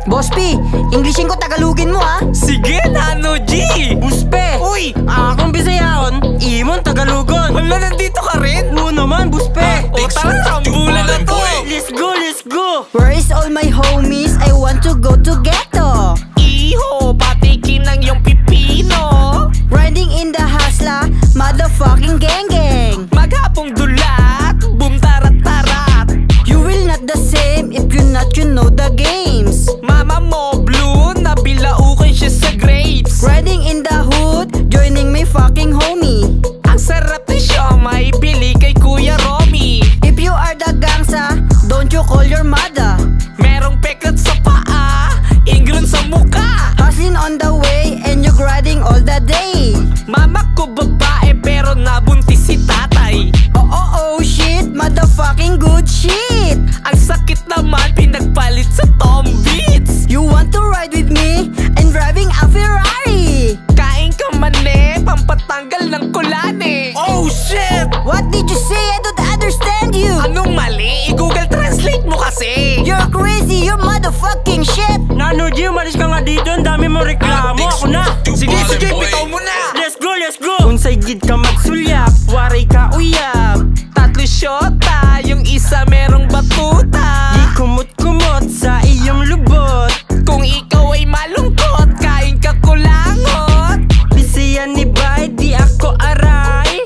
Boss P, Englishin ko Tagalogin mo ha. Sige, Nano G! Buspe! Uy! Akong Bisayaon, imon Tagalogon. Wala, nandito ka rin? Oo naman, Buspe! O tara, rambulan na to! Let's go, let's go! Where is all my homies? I want to go to ghetto. Iho, patikin ng iyong pipino. Riding in the hasla, motherfucking gang gang. Maghapong dulat, boom tarat-tarat. You will not the same if you not you know the games. Mama mo blue, nabilaukin siya sa grapes. Riding in the hood, joining my fucking homie. Ang sarap ni siomay, bili kay Kuya Romy. If you are the gangsta, don't you call your mother. Merong peklat sa paa, ingron sa muka. Hustling on the way and you grinding all the day. Mama ko babae pero nabuntis si tatay. Oh shit, motherfucking good shit. Ang sakit naman pinagpalit sa Tom Beats. You want to ride with me and driving a Ferrari. Kain ka mane, pampatanggal ng kulane. Oh shit! What did you say? I don't understand you. Anong mali? I-Google Translate mo kasi. You're crazy, you're motherfucking shit. Nano G, umalis ka nga dito, ang dami mo reklamo. Ako na! Sige, bitaw mo na. Let's go, let's go! Unsay gid ka magsulyap, waray ka uyab. Tatlo syota, yung isa merong batuta. Di kumot-kumot sa iyong lubot. Kung ikaw ay malungkot, kain ka kulangot. Bisiyan ni Bay, di ako aray.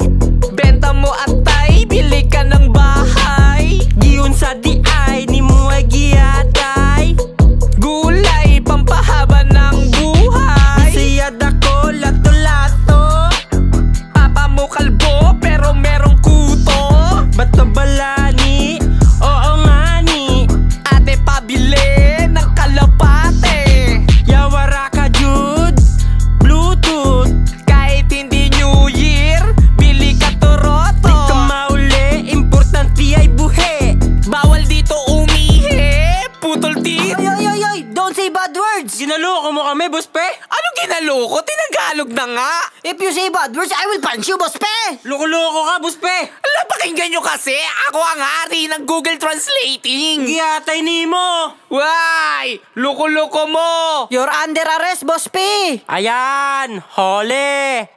Benta mo atay, bili ka ng bahay. Giyon sa di ay, ni mo ay giyatay. Gulay, pampahaba ng buhay. Bisiyad ako, lato-lato. Papa mo kalbo, pero merong kuto. Bato balani, oo nga ni. Ate pabili ng kalapate. Yawara ka jud, Bluetooth. Kahit hindi New Year, bili ka toroto. Di ka mauli, importante ay buhe. Bawal dito umihi, putol tit. Oy, don't say bad words. Ginaloko mo kami, Buspe. Anong ginaloko? Tinagalog na nga. If you say bad words, I will punch you, boss pe. Loko-loko ka, Buspe. Ala, pakinggan nyo kasi. Ako ang hari ng Google Translating. Giyatay ni mo. Why? Loko-loko mo. You're under arrest, boss pe. Ayan, hole.